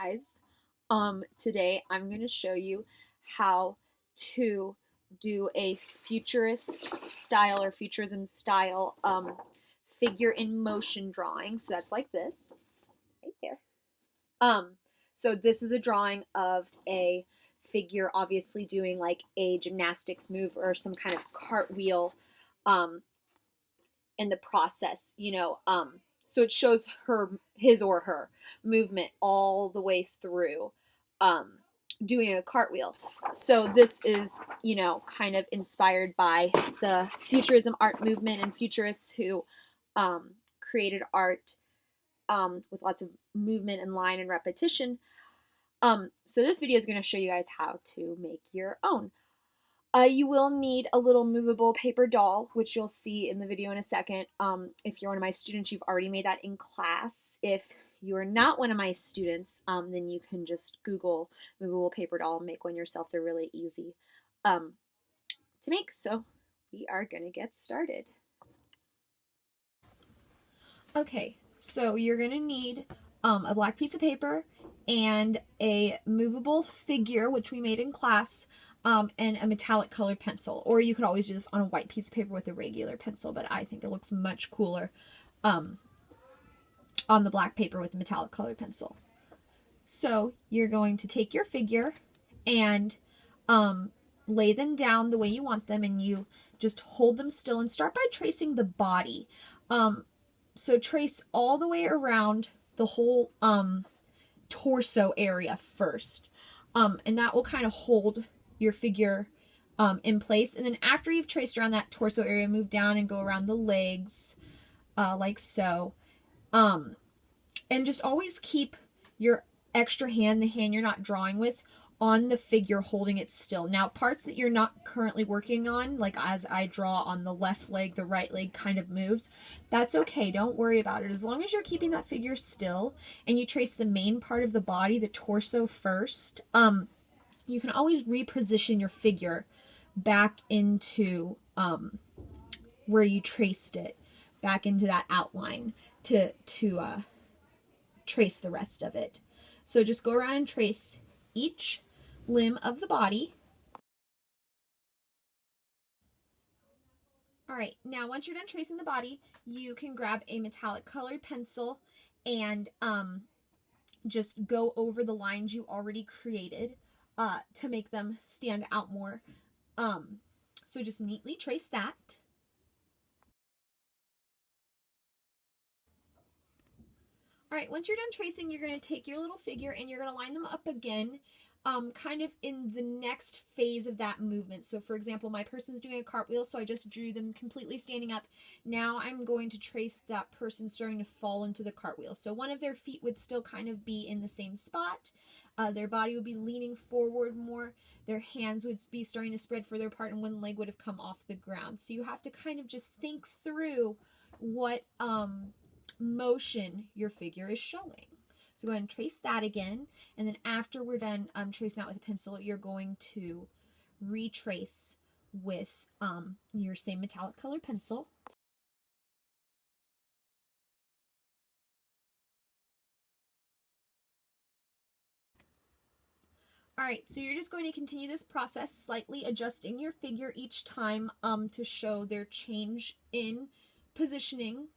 guys. Today I'm going to show you how to do a futurist style or futurism style figure in motion drawing. So that's like this, right there. Um, so this is a drawing of a figure obviously doing like a gymnastics move or some kind of cartwheel um, in the process, so it shows his or her movement all the way through um, doing a cartwheel. So this is, kind of inspired by the futurism art movement and futurists who created art with lots of movement and line and repetition. So this video is going to show you guys how to make your own. You will need a little movable paper doll, which you'll see in the video in a second. If you're one of my students, you've already made that in class. If you are not one of my students, then you can just Google movable paper doll and make one yourself. They're really easy to make. So we are going to get started. Okay, so you're going to need a black piece of paper and a movable figure, which we made in class, and a metallic colored pencil. Or you could always do this on a white piece of paper with a regular pencil, but I think it looks much cooler on the black paper with the metallic colored pencil. So you're going to take your figure and lay them down the way you want them, and you just hold them still and start by tracing the body. So trace all the way around the whole torso area first, and that will kind of hold your figure in place. And then after you've traced around that torso area, move down and go around the legs like so. And just always keep your extra hand, the hand you're not drawing with, on the figure holding it still. Now, parts that you're not currently working on, like as I draw on the left leg, the right leg kind of moves, that's okay. Don't worry about it. As long as you're keeping that figure still and you trace the main part of the body, the torso first, you can always reposition your figure back into where you traced it, back into that outline to trace the rest of it. So just go around and trace each limb of the body. All right, now once you're done tracing the body, you can grab a metallic colored pencil and just go over the lines you already created to make them stand out more. So just neatly trace that. All right, once you're done tracing, you're going to take your little figure and you're going to line them up again, kind of in the next phase of that movement. So for example, my person's doing a cartwheel, so I just drew them completely standing up. Now I'm going to trace that person starting to fall into the cartwheel. So one of their feet would still kind of be in the same spot. Their body would be leaning forward more. Their hands would be starting to spread further apart, and one leg would have come off the ground. So you have to kind of just think through what motion your figure is showing. So go ahead and trace that again, and then after we're done tracing out with a pencil, you're going to retrace with your same metallic colored pencil. Alright, so you're just going to continue this process, slightly adjusting your figure each time to show their change in positioning,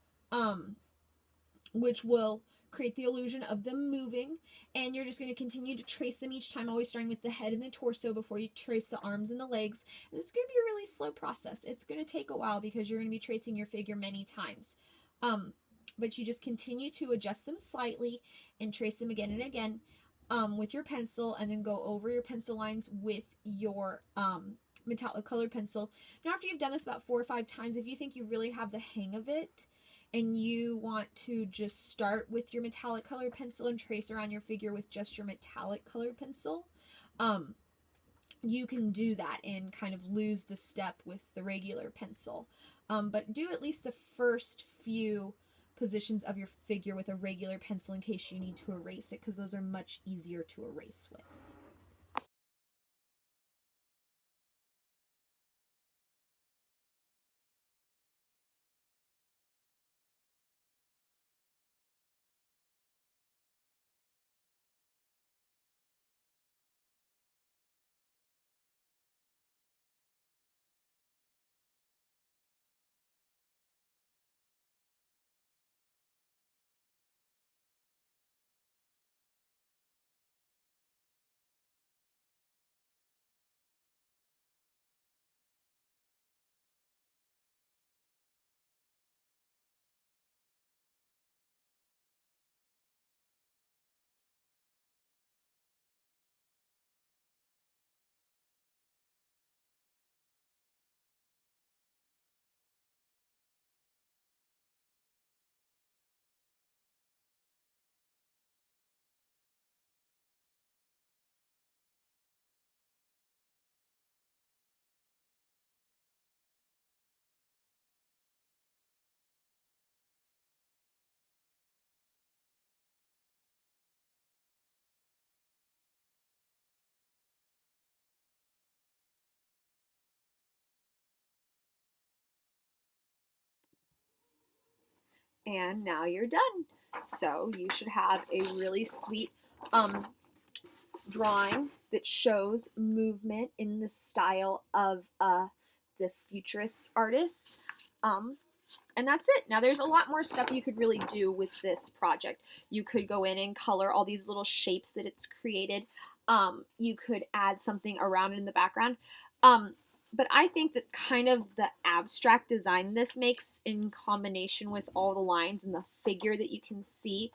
which will create the illusion of them moving. And you're just going to continue to trace them each time, always starting with the head and the torso before you trace the arms and the legs. And this is going to be a really slow process. It's going to take a while because you're going to be tracing your figure many times. But you just continue to adjust them slightly and trace them again and again with your pencil, and then go over your pencil lines with your metallic colored pencil. Now after you've done this about 4 or 5 times, if you think you really have the hang of it, and you want to just start with your metallic colored pencil and trace around your figure with just your metallic colored pencil, you can do that and kind of lose the step with the regular pencil. But do at least the first few positions of your figure with a regular pencil in case you need to erase it, because those are much easier to erase with. And now you're done. So you should have a really sweet drawing that shows movement in the style of the futurist artists. And that's it. Now there's a lot more stuff you could really do with this project. You could go in and color all these little shapes that it's created. You could add something around it in the background. But I think that kind of the abstract design this makes in combination with all the lines and the figure that you can see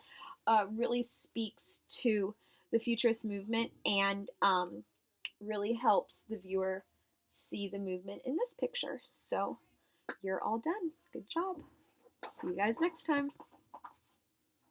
really speaks to the futurist movement and really helps the viewer see the movement in this picture. So you're all done. Good job. See you guys next time.